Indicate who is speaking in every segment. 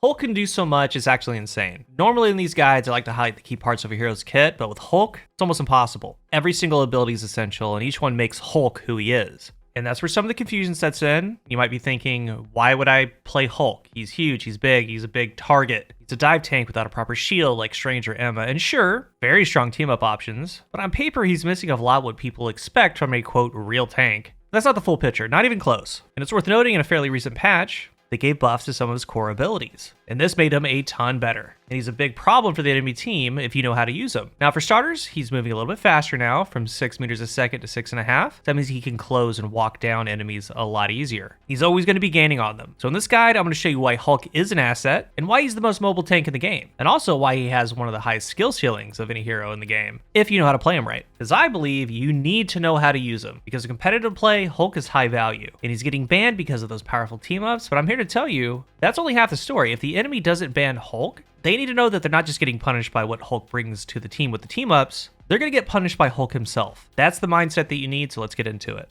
Speaker 1: Hulk can do so much, it's actually insane. Normally in these guides, I like to highlight the key parts of a hero's kit, but with Hulk, it's almost impossible. Every single ability is essential, and each one makes Hulk who he is. And that's where some of the confusion sets in. You might be thinking, why would I play Hulk? He's huge, he's big, he's a big target. He's a dive tank without a proper shield like Strange or Emma. And sure, very strong team-up options, but on paper, he's missing a lot what people expect from a, quote, real tank. That's not the full picture, not even close. And it's worth noting in a fairly recent patch, they gave buffs to some of his core abilities, and this made him a ton better. And he's a big problem for the enemy team if you know how to use him. Now for starters, he's moving a little bit faster now, from 6 meters a second to 6.5. That means he can close and walk down enemies a lot easier. He's always going to be gaining on them. So in this guide, I'm going to show you why Hulk is an asset, and why he's the most mobile tank in the game, and also why he has one of the highest skill ceilings of any hero in the game, if you know how to play him right. Because I believe you need to know how to use him, because in competitive play, Hulk is high value, and he's getting banned because of those powerful team-ups, but I'm here to tell you, that's only half the story. If the enemy doesn't ban Hulk, they need to know that they're not just getting punished by what Hulk brings to the team with the team-ups, they're going to get punished by Hulk himself. That's the mindset that you need, so let's get into it.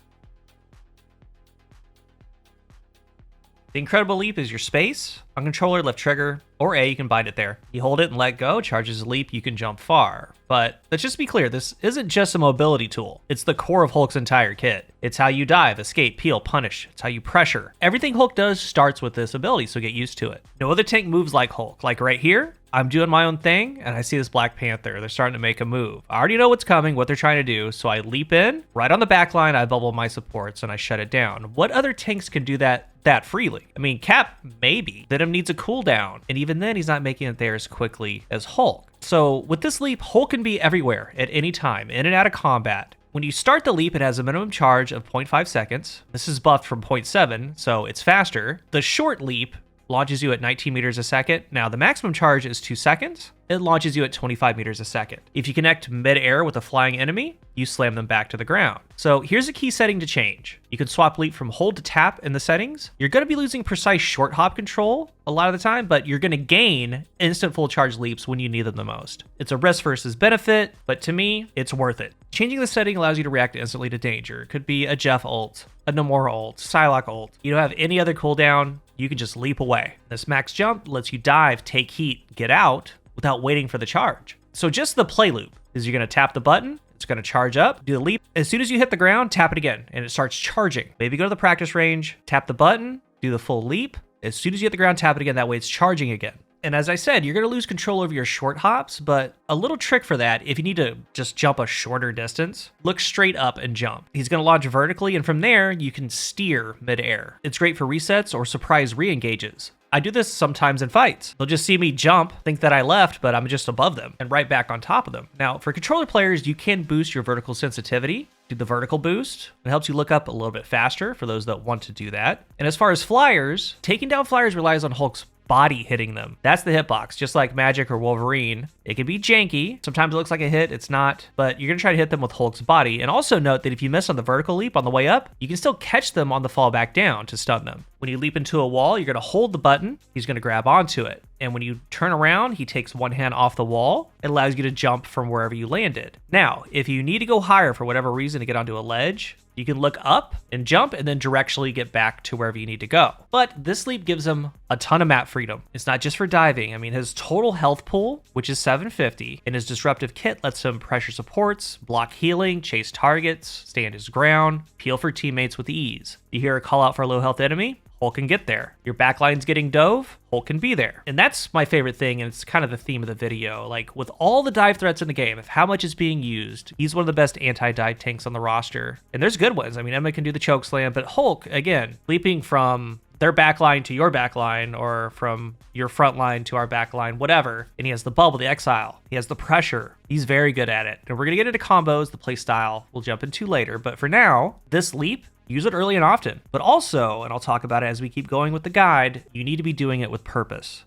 Speaker 1: The Incredible Leap is your space. On controller, left trigger, or A, you can bind it there. You hold it and let go, charges a leap, you can jump far. But let's just be clear, this isn't just a mobility tool. It's the core of Hulk's entire kit. It's how you dive, escape, peel, punish. It's how you pressure. Everything Hulk does starts with this ability, so get used to it. No other tank moves like Hulk. Like right here, I'm doing my own thing, and I see this Black Panther. They're starting to make a move. I already know what's coming, what they're trying to do, so I leap in. Right on the back line, I bubble my supports, and I shut it down. What other tanks can do that freely? I mean, Cap, maybe. Venom needs a cooldown, and even then, he's not making it there as quickly as Hulk. So with this leap, Hulk can be everywhere at any time, in and out of combat. When you start the leap, it has a minimum charge of 0.5 seconds. This is buffed from 0.7, so it's faster. The short leap launches you at 19 meters a second. Now, the maximum charge is 2 seconds. It launches you at 25 meters a second. If you connect mid-air with a flying enemy, you slam them back to the ground. So here's a key setting to change. You can swap leap from hold to tap in the settings. You're going to be losing precise short hop control a lot of the time, but you're going to gain instant full charge leaps when you need them the most. It's a risk versus benefit, but to me, it's worth it. Changing the setting allows you to react instantly to danger. It could be a Jeff ult, a Namor ult, Psylocke ult. You don't have any other cooldown, you can just leap away. This max jump lets you dive, take heat, get out without waiting for the charge. So just the play loop is you're going to tap the button, it's going to charge up, do the leap. As soon as you hit the ground, tap it again, and it starts charging. Maybe go to the practice range, tap the button, do the full leap. As soon as you hit the ground, tap it again. That way it's charging again. And as I said, you're going to lose control over your short hops, but a little trick for that, if you need to just jump a shorter distance, look straight up and jump. He's going to launch vertically, and from there, you can steer mid-air. It's great for resets or surprise re-engages. I do this sometimes in fights. They'll just see me jump, think that I left, but I'm just above them and right back on top of them. Now, for controller players, you can boost your vertical sensitivity. Do the vertical boost. It helps you look up a little bit faster for those that want to do that. And as far as flyers, taking down flyers relies on Hulk's body hitting them. That's the hitbox, just like Magic or Wolverine. It can be janky. Sometimes it looks like a hit, it's not, but you're gonna try to hit them with Hulk's body. And also note that if you miss on the vertical leap on the way up, you can still catch them on the fall back down to stun them. When you leap into a wall, you're gonna hold the button, he's gonna grab onto it. And when you turn around, he takes one hand off the wall. It allows you to jump from wherever you landed. Now, if you need to go higher for whatever reason to get onto a ledge, you can look up and jump and then directionally get back to wherever you need to go. But this leap gives him a ton of map freedom. It's not just for diving. I mean, his total health pool, which is 750, and his disruptive kit lets him pressure supports, block healing, chase targets, stand his ground, peel for teammates with ease. You hear a call out for a low health enemy? Hulk can get there. Your backline's getting dove, Hulk can be there. And that's my favorite thing, and it's kind of the theme of the video. Like, with all the dive threats in the game, if how much is being used, he's one of the best anti-dive tanks on the roster. And there's good ones. I mean, Emma can do the choke slam, but Hulk, again, leaping from their backline to your backline, or from your front line to our backline, whatever. And he has the bubble, the exile. He has the pressure. He's very good at it. And we're going to get into combos, the play style we'll jump into later. But for now, this leap, use it early and often. But also, and I'll talk about it as we keep going with the guide, you need to be doing it with purpose.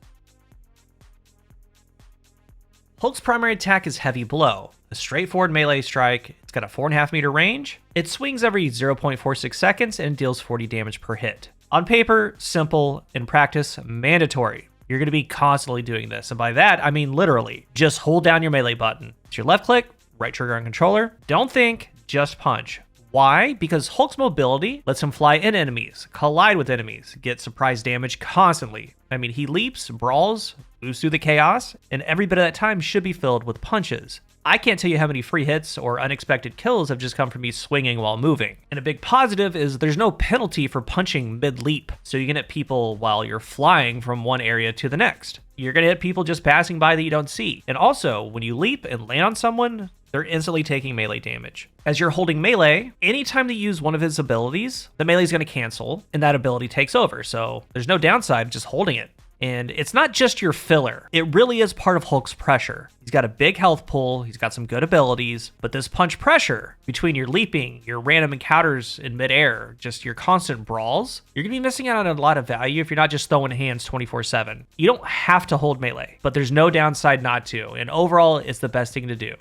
Speaker 1: Hulk's primary attack is Heavy Blow, a straightforward melee strike. It's got a 4.5 meter range. It swings every 0.46 seconds and deals 40 damage per hit. On paper, simple. In practice, mandatory. You're going to be constantly doing this. And by that, I mean literally. Just hold down your melee button. It's your left click, right trigger on controller. Don't think, just punch. Why? Because Hulk's mobility lets him fly in enemies, collide with enemies, get surprise damage constantly. I mean, he leaps, brawls, moves through the chaos, and every bit of that time should be filled with punches. I can't tell you how many free hits or unexpected kills have just come from me swinging while moving. And a big positive is there's no penalty for punching mid-leap, so you can hit people while you're flying from one area to the next. You're going to hit people just passing by that you don't see. And also, when you leap and land on someone, they're instantly taking melee damage. As you're holding melee, anytime they use one of his abilities, the melee is going to cancel, and that ability takes over, so there's no downside just holding it. And it's not just your filler. It really is part of Hulk's pressure. He's got a big health pool, he's got some good abilities, but this punch pressure between your leaping, your random encounters in midair, just your constant brawls, you're gonna be missing out on a lot of value if you're not just throwing hands 24/7. You don't have to hold melee, but there's no downside not to, and overall, it's the best thing to do.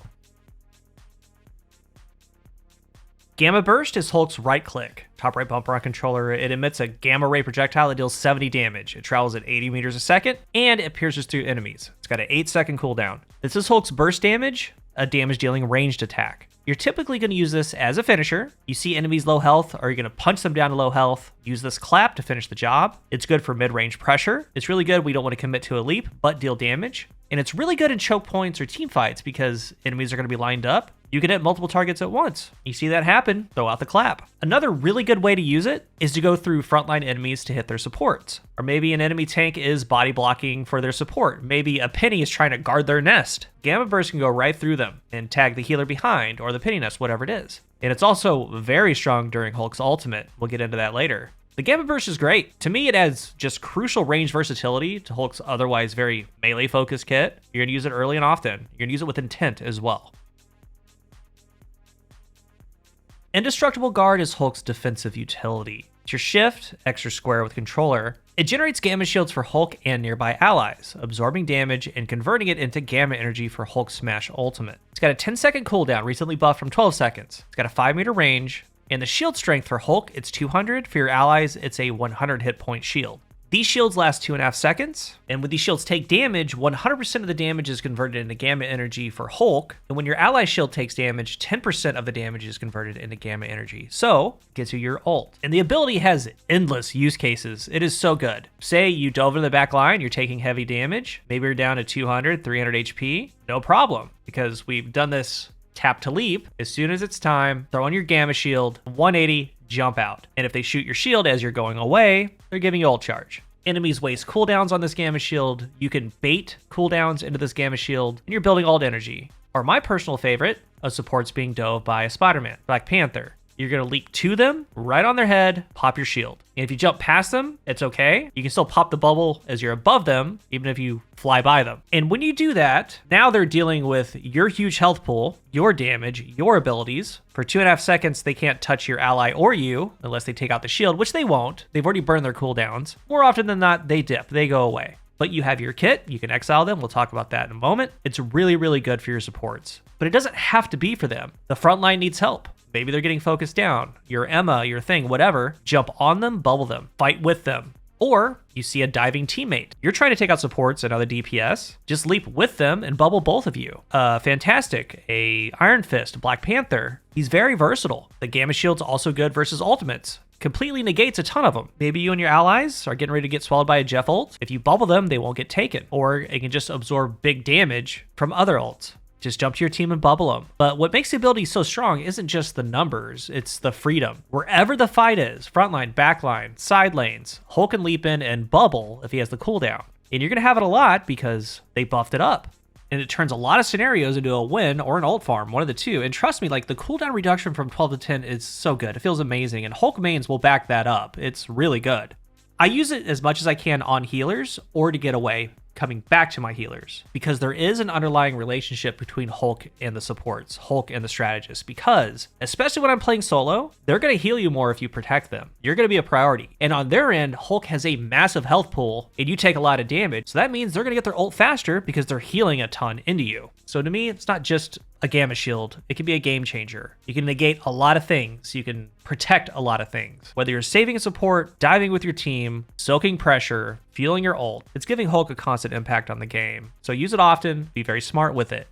Speaker 1: Gamma Burst is Hulk's right click. Top right bumper on controller, it emits a gamma ray projectile that deals 70 damage. It travels at 80 meters a second, and it pierces through enemies. It's got an 8-second cooldown. This is Hulk's burst damage, a damage dealing ranged attack. You're typically going to use this as a finisher. You see enemies low health, or you're going to punch them down to low health. Use this clap to finish the job. It's good for mid-range pressure. It's really good. We don't want to commit to a leap, but deal damage. And it's really good in choke points or team fights because enemies are going to be lined up. You can hit multiple targets at once. You see that happen, throw out the clap. Another really good way to use it is to go through frontline enemies to hit their supports. Or maybe an enemy tank is body blocking for their support. Maybe a penny is trying to guard their nest. Gamma Burst can go right through them and tag the healer behind or the penny nest, whatever it is. And it's also very strong during Hulk's ultimate. We'll get into that later. The Gamma Burst is great. To me, it adds just crucial range versatility to Hulk's otherwise very melee-focused kit. You're going to use it early and often. You're going to use it with intent as well. Indestructible Guard is Hulk's defensive utility. It's your shift, extra square with controller. It generates gamma shields for Hulk and nearby allies, absorbing damage and converting it into gamma energy for Hulk's Smash Ultimate. It's got a 10-second cooldown, recently buffed from 12 seconds. It's got a 5-meter range, and the shield strength for Hulk, it's 200. For your allies, it's a 100 hit point shield. These shields last 2.5 seconds, and when these shields take damage, 100% of the damage is converted into gamma energy for Hulk, and when your ally shield takes damage, 10% of the damage is converted into gamma energy. So, it gets you your ult. And the ability has endless use cases. It is so good. Say you dove into the back line, you're taking heavy damage, maybe you're down to 200, 300 HP, no problem, because we've done this tap to leap. As soon as it's time, throw on your gamma shield, 180, jump out. And if they shoot your shield as you're going away, they're giving you ult charge. Enemies waste cooldowns on this gamma shield. You can bait cooldowns into this gamma shield, and you're building ult energy. Or my personal favorite, a support's being dove by a Spider-Man, Black Panther. You're going to leap to them, right on their head, pop your shield. And if you jump past them, it's okay. You can still pop the bubble as you're above them, even if you fly by them. And when you do that, now they're dealing with your huge health pool, your damage, your abilities. For 2.5 seconds, they can't touch your ally or you, unless they take out the shield, which they won't. They've already burned their cooldowns. More often than not, they dip, they go away. But you have your kit, you can exile them, we'll talk about that in a moment. It's really, really good for your supports. But it doesn't have to be for them. The front line needs help. Maybe they're getting focused down. Your Emma, your thing, whatever. Jump on them, bubble them, fight with them. Or you see a diving teammate. You're trying to take out supports and other DPS. Just leap with them and bubble both of you. Fantastic. A Iron Fist, Black Panther. He's very versatile. The Gamma Shield's also good versus ultimates. Completely negates a ton of them. Maybe you and your allies are getting ready to get swallowed by a Jeff ult. If you bubble them, they won't get taken. Or it can just absorb big damage from other ults. Just jump to your team and bubble them. But what makes the ability so strong isn't just the numbers, it's the freedom. Wherever the fight is, frontline, backline, side lanes, Hulk can leap in and bubble if he has the cooldown. And you're going to have it a lot because they buffed it up. And it turns a lot of scenarios into a win or an ult farm, one of the two. And trust me, like the cooldown reduction from 12 to 10 is so good. It feels amazing. And Hulk mains will back that up. It's really good. I use it as much as I can on healers or to get away coming back to my healers, because there is an underlying relationship between Hulk and the supports, Hulk and the strategists, because especially when I'm playing solo, they're going to heal you more if you protect them. You're going to be a priority. And on their end, Hulk has a massive health pool and you take a lot of damage. So that means they're going to get their ult faster because they're healing a ton into you. So to me, it's not just a gamma shield. It can be a game changer. You can negate a lot of things. You can protect a lot of things. Whether you're saving a support, diving with your team, soaking pressure, fueling your ult, it's giving Hulk a constant impact on the game. So use it often, be very smart with it.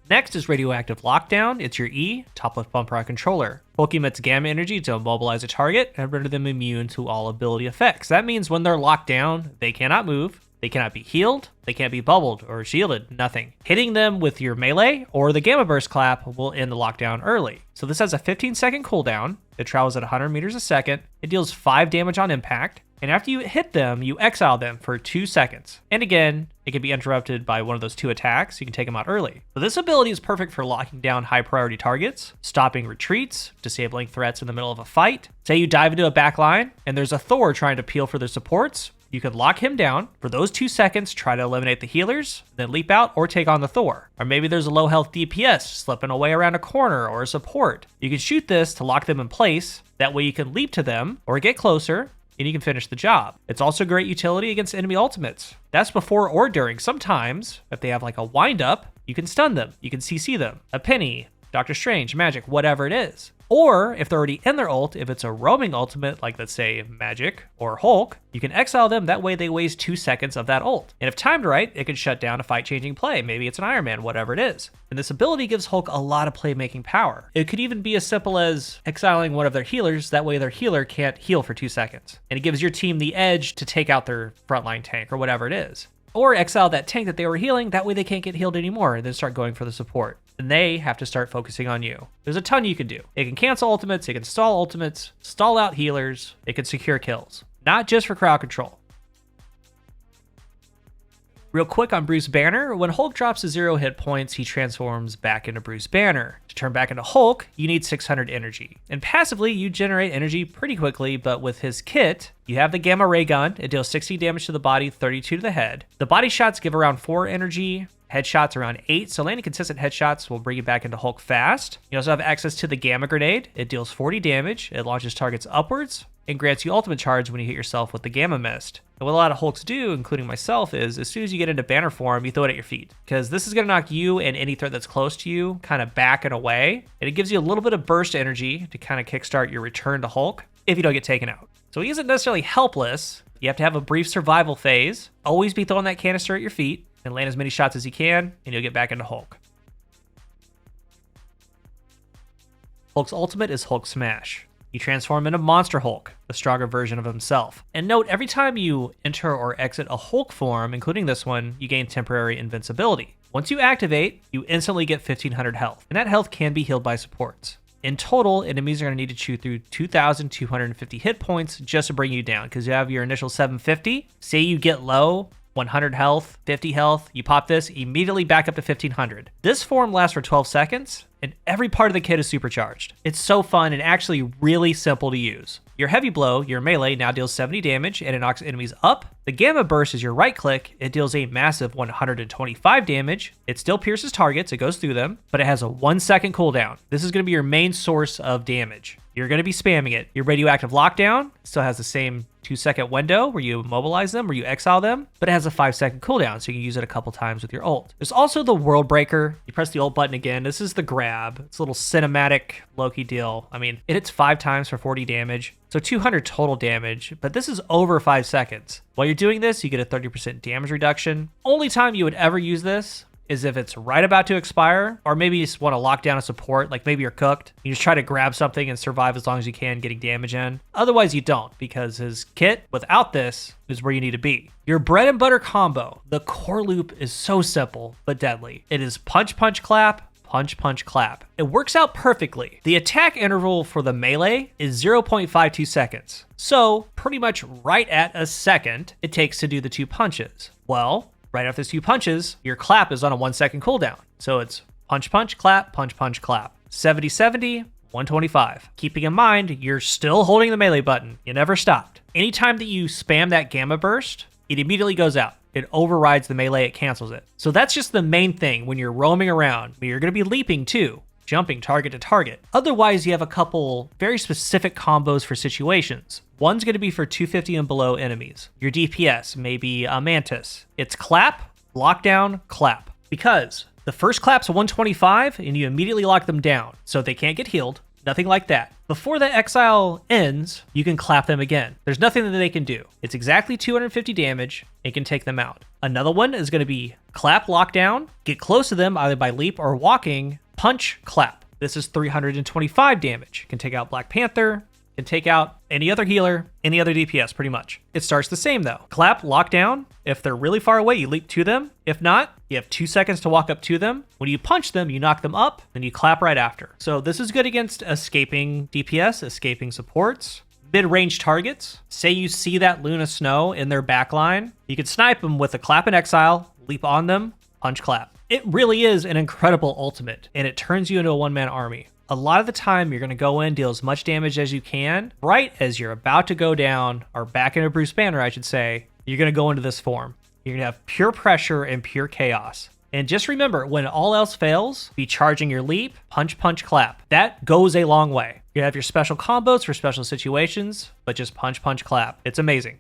Speaker 1: Next is Radioactive Lockdown. It's your E, top left bumper on controller. Hulk emits gamma energy to immobilize a target and render them immune to all ability effects. That means when they're locked down, they cannot move, they cannot be healed, they can't be bubbled or shielded, nothing. Hitting them with your melee or the gamma burst clap will end the lockdown early. So this has a 15-second cooldown. It travels at 100 meters a second. It deals 5 damage on impact. And after you hit them, you exile them for 2 seconds. And again, it can be interrupted by one of those 2 attacks. You can take them out early. So this ability is perfect for locking down high priority targets, stopping retreats, disabling threats in the middle of a fight. Say you dive into a backline and there's a Thor trying to peel for their supports. You could lock him down for those 2 seconds, try to eliminate the healers, then leap out or take on the Thor. Or maybe there's a low health DPS slipping away around a corner or a support. You can shoot this to lock them in place. That way you can leap to them or get closer and you can finish the job. It's also great utility against enemy ultimates. That's before or during. Sometimes, if they have like a wind up, you can stun them, you can CC them. A Penny, Doctor Strange, Magic, whatever it is. Or if they're already in their ult, if it's a roaming ultimate, like let's say Magic or Hulk, you can exile them, that way they waste 2 seconds of that ult. And if timed right, it can shut down a fight-changing play. Maybe it's an Iron Man, whatever it is. And this ability gives Hulk a lot of playmaking power. It could even be as simple as exiling one of their healers, that way their healer can't heal for 2 seconds. And it gives your team the edge to take out their frontline tank or whatever it is. Or exile that tank that they were healing, that way they can't get healed anymore and then start going for the support. And they have to start focusing on you. There's a ton you can do. It can cancel ultimates, it can stall ultimates, stall out healers, it can secure kills. Not just for crowd control. Real quick on Bruce Banner, when Hulk drops to 0 hit points, he transforms back into Bruce Banner. To turn back into Hulk, you need 600 energy. And passively, you generate energy pretty quickly, but with his kit, you have the Gamma Ray Gun. It deals 60 damage to the body, 32 to the head. The body shots give around 4 energy, headshots around 8, so landing consistent headshots will bring you back into Hulk fast. You also have access to the Gamma Grenade. It deals 40 damage, it launches targets upwards, and grants you ultimate charge when you hit yourself with the Gamma Mist. And what a lot of Hulks do, including myself, is as soon as you get into banner form, you throw it at your feet. Because this is going to knock you and any threat that's close to you kind of back and away. And it gives you a little bit of burst energy to kind of kickstart your return to Hulk if you don't get taken out. So he isn't necessarily helpless. You have to have a brief survival phase. Always be throwing that canister at your feet and land as many shots as you can, and you'll get back into Hulk. Hulk's ultimate is Hulk Smash. You transform into Monster Hulk, the stronger version of himself. And note, every time you enter or exit a Hulk form, including this one, you gain temporary invincibility. Once you activate, you instantly get 1500 health, and that health can be healed by supports. In total, enemies are going to need to chew through 2,250 hit points just to bring you down, because you have your initial 750. Say you get low, 100 health, 50 health, you pop this, immediately back up to 1500. This form lasts for 12 seconds, and every part of the kit is supercharged. It's so fun and actually really simple to use. Your heavy blow, your melee, now deals 70 damage and it knocks enemies up. The gamma burst is your right click. It deals a massive 125 damage. It still pierces targets, it goes through them, but it has a 1 second cooldown. This is going to be your main source of damage. You're going to be spamming it. Your radioactive lockdown still has the same 2-second window where you immobilize them, where you exile them, but it has a 5-second cooldown, so you can use it a couple times with your ult. There's also the World Breaker. You press the ult button again. This is the grab. It's a little cinematic Loki deal. I mean, it hits 5 times for 40 damage, so 200 total damage, but this is over 5 seconds. While you're doing this, you get a 30% damage reduction. Only time you would ever use this is if it's right about to expire, or maybe you just want to lock down a support, like maybe you're cooked. You just try to grab something and survive as long as you can, getting damage in. Otherwise, you don't, because his kit, without this, is where you need to be. Your bread and butter combo, the core loop is so simple, but deadly. It is punch, punch, clap, punch, punch, clap. It works out perfectly. The attack interval for the melee is 0.52 seconds. So pretty much right at a second it takes to do the 2 punches. Well, right after those 2 punches, your clap is on a 1 second cooldown. So it's punch, punch, clap, punch, punch, clap. 70, 70, 125. Keeping in mind, you're still holding the melee button. You never stopped. Anytime that you spam that gamma burst, it immediately goes out. It overrides the melee, it cancels it. So that's just the main thing when you're roaming around, but you're going to be leaping too, jumping target to target. Otherwise, you have a couple very specific combos for situations. One's going to be for 250 and below enemies. Your DPS, maybe a Mantis. It's clap, lockdown, clap. Because the first clap's 125 and you immediately lock them down, so they can't get healed. Nothing like that. Before the exile ends, you can clap them again. There's nothing that they can do. It's exactly 250 damage and can take them out. Another one is going to be clap lockdown. Get close to them either by leap or walking. Punch clap. This is 325 damage. Can take out Black Panther. Can take out any other healer, any other DPS, pretty much. It starts the same though. Clap, lockdown. If they're really far away, you leap to them. If not, you have 2 seconds to walk up to them. When you punch them, you knock them up, then you clap right after. So this is good against escaping DPS, escaping supports, mid-range targets. Say you see that Luna Snow in their backline, you can snipe them with a clap and exile, leap on them, punch clap. It really is an incredible ultimate, and it turns you into a one-man army. A lot of the time, you're going to go in, deal as much damage as you can. Right as you're about to go down, or back into Bruce Banner, I should say, you're going to go into this form. You're going to have pure pressure and pure chaos. And just remember, when all else fails, be charging your leap, punch, punch, clap. That goes a long way. You have your special combos for special situations, but just punch, punch, clap. It's amazing.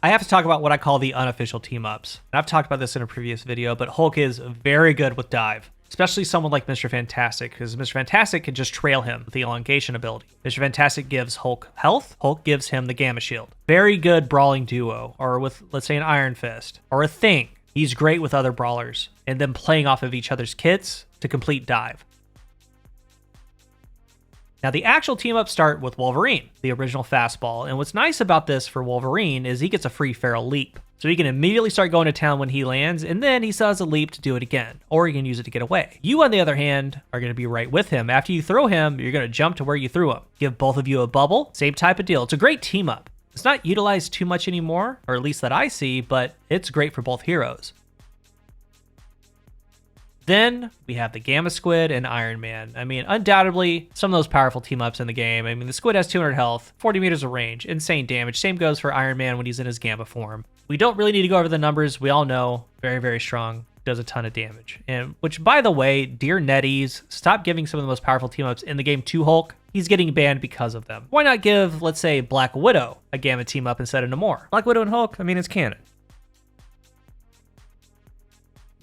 Speaker 1: I have to talk about what I call the unofficial team ups. And I've talked about this in a previous video, but Hulk is very good with dive. Especially someone like Mr. Fantastic, because Mr. Fantastic can just trail him with the elongation ability. Mr. Fantastic gives Hulk health, Hulk gives him the Gamma Shield. Very good brawling duo, or with, let's say, an Iron Fist, or a Thing. He's great with other brawlers, and then playing off of each other's kits to complete dive. Now, the actual team-ups start with Wolverine, the original fastball, and what's nice about this for Wolverine is he gets a free feral leap. So he can immediately start going to town when he lands, and then he still has a leap to do it again, or he can use it to get away. You, on the other hand, are going to be right with him. After you throw him, you're going to jump to where you threw him. Give both of you a bubble, same type of deal. It's a great team-up. It's not utilized too much anymore, or at least that I see, but it's great for both heroes. Then we have the Gamma Squid and Iron Man. I mean, undoubtedly, some of those powerful team-ups in the game. I mean, the Squid has 200 health, 40 meters of range, insane damage. Same goes for Iron Man when he's in his Gamma form. We don't really need to go over the numbers. We all know, very, very strong, does a ton of damage. And which, by the way, dear Netties, stop giving some of the most powerful team-ups in the game to Hulk. He's getting banned because of them. Why not give, let's say, Black Widow a Gamma team-up instead of Namor? Black Widow and Hulk, I mean, it's canon.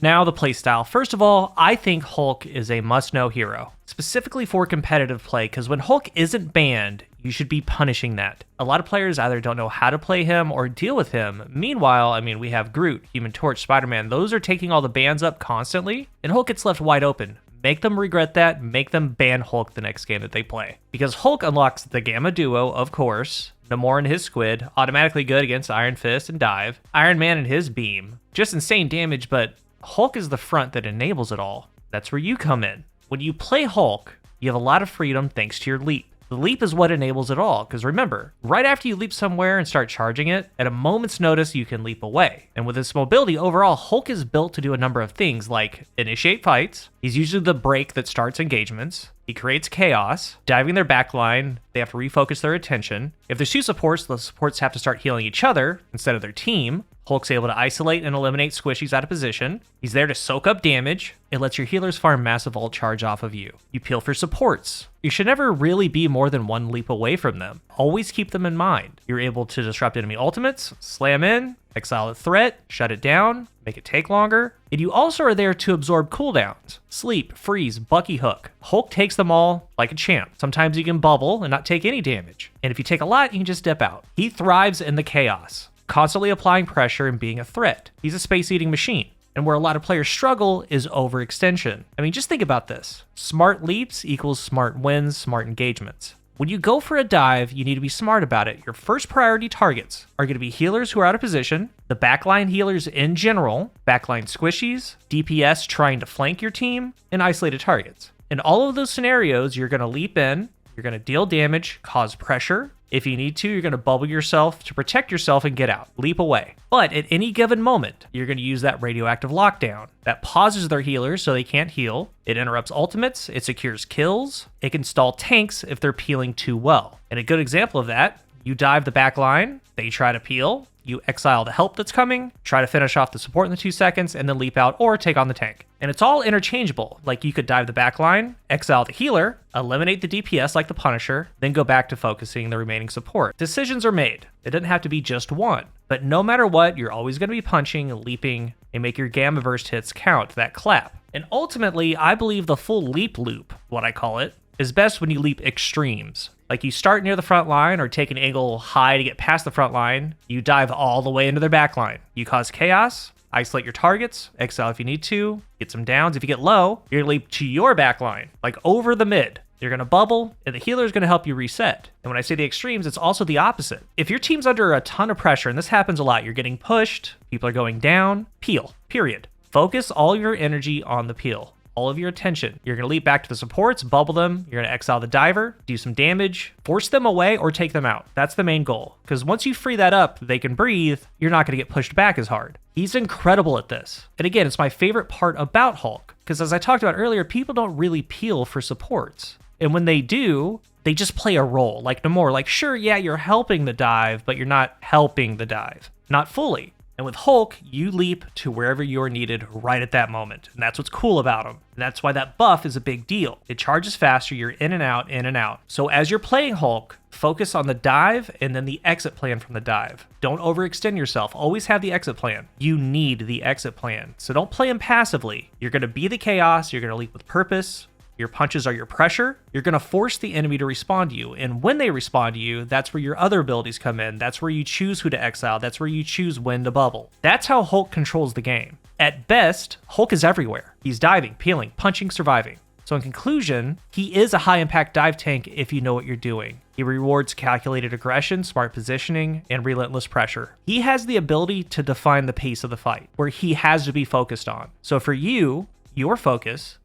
Speaker 1: Now, the playstyle. First of all, I think Hulk is a must-know hero, specifically for competitive play, because when Hulk isn't banned, you should be punishing that. A lot of players either don't know how to play him or deal with him. Meanwhile, I mean, we have Groot, Human Torch, Spider-Man. Those are taking all the bans up constantly, and Hulk gets left wide open. Make them regret that. Make them ban Hulk the next game that they play. Because Hulk unlocks the Gamma Duo, of course. Namor and his Squid, automatically good against Iron Fist and Dive. Iron Man and his Beam. Just insane damage, but Hulk is the front that enables it all. That's where you come in. When you play Hulk, you have a lot of freedom thanks to your leap. The leap is what enables it all, because remember, right after you leap somewhere and start charging it, at a moment's notice you can leap away. And with this mobility, overall, Hulk is built to do a number of things, like initiate fights. He's usually the break that starts engagements. He creates chaos. Diving their backline, they have to refocus their attention. If there's two supports, the supports have to start healing each other instead of their team. Hulk's able to isolate and eliminate squishies out of position. He's there to soak up damage. It lets your healers farm massive ult charge off of you. You peel for supports. You should never really be more than one leap away from them. Always keep them in mind. You're able to disrupt enemy ultimates, slam in, exile a threat, shut it down, make it take longer. And you also are there to absorb cooldowns. Sleep, freeze, Bucky Hook. Hulk takes them all like a champ. Sometimes you can bubble and not take any damage. And if you take a lot, you can just dip out. He thrives in the chaos, constantly applying pressure and being a threat. He's a space-eating machine. And where a lot of players struggle is overextension. I mean, just think about this. Smart leaps equals smart wins, smart engagements. When you go for a dive, you need to be smart about it. Your first priority targets are going to be healers who are out of position, the backline healers in general, backline squishies, DPS trying to flank your team, and isolated targets. In all of those scenarios, you're going to leap in, you're going to deal damage, cause pressure. If you need to, you're going to bubble yourself to protect yourself and get out. Leap away. But at any given moment, you're going to use that radioactive lockdown. That pauses their healers so they can't heal. It interrupts ultimates. It secures kills. It can stall tanks if they're peeling too well. And a good example of that, you dive the back line, they try to peel, you exile the help that's coming, try to finish off the support in the 2 seconds, and then leap out or take on the tank. And it's all interchangeable. Like you could dive the back line, exile the healer, eliminate the DPS like the Punisher, then go back to focusing the remaining support. Decisions are made. It doesn't have to be just one. But no matter what, you're always going to be punching, leaping, and make your gamma burst hits count, that clap. And ultimately, I believe the full leap loop, what I call it, is best when you leap extremes. Like you start near the front line or take an angle high to get past the front line, you dive all the way into their back line. You cause chaos, isolate your targets, exile if you need to, get some downs. If you get low, you're gonna leap to your back line, like over the mid. You're gonna bubble, and the healer is gonna help you reset. And when I say the extremes, it's also the opposite. If your team's under a ton of pressure, and this happens a lot, you're getting pushed, people are going down, peel, period. Focus all your energy on the peel. All of your attention. You're going to leap back to the supports, bubble them, you're going to exile the diver, do some damage, force them away or take them out. That's the main goal. Because once you free that up, they can breathe, you're not going to get pushed back as hard. He's incredible at this. And again, it's my favorite part about Hulk. Because as I talked about earlier, people don't really peel for supports. And when they do, they just play a role. Like Namor, like sure, yeah, you're helping the dive, but you're not helping the dive. Not fully. And with Hulk, you leap to wherever you're needed right at that moment. And that's what's cool about him. And that's why that buff is a big deal. It charges faster, you're in and out, in and out. So as you're playing Hulk, focus on the dive and then the exit plan from the dive. Don't overextend yourself. Always have the exit plan. You need the exit plan. So don't play him passively. You're going to be the chaos, you're going to leap with purpose. Your punches are your pressure. You're going to force the enemy to respond to you. And when they respond to you, that's where your other abilities come in. That's where you choose who to exile. That's where you choose when to bubble. That's how Hulk controls the game. At best, Hulk is everywhere. He's diving, peeling, punching, surviving. So in conclusion, he is a high impact dive tank if you know what you're doing. He rewards calculated aggression, smart positioning, and relentless pressure. He has the ability to define the pace of the fight, where he has to be focused on. So for you, your focus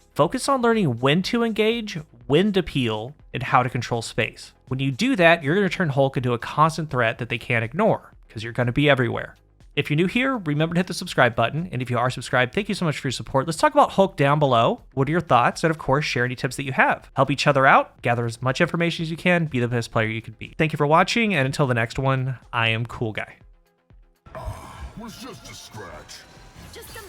Speaker 1: on learning when to engage, when to peel, and how to control space. When you do that, you're going to turn Hulk into a constant threat that they can't ignore, because you're going to be everywhere. If you're new here, remember to hit the subscribe button, and if you are subscribed, thank you so much for your support. Let's talk about Hulk down below. What are your thoughts? And of course, share any tips that you have. Help each other out, gather as much information as you can, be the best player you can be. Thank you for watching, and until the next one, I am CoolGuy.
Speaker 2: Was just a scratch.
Speaker 3: Just a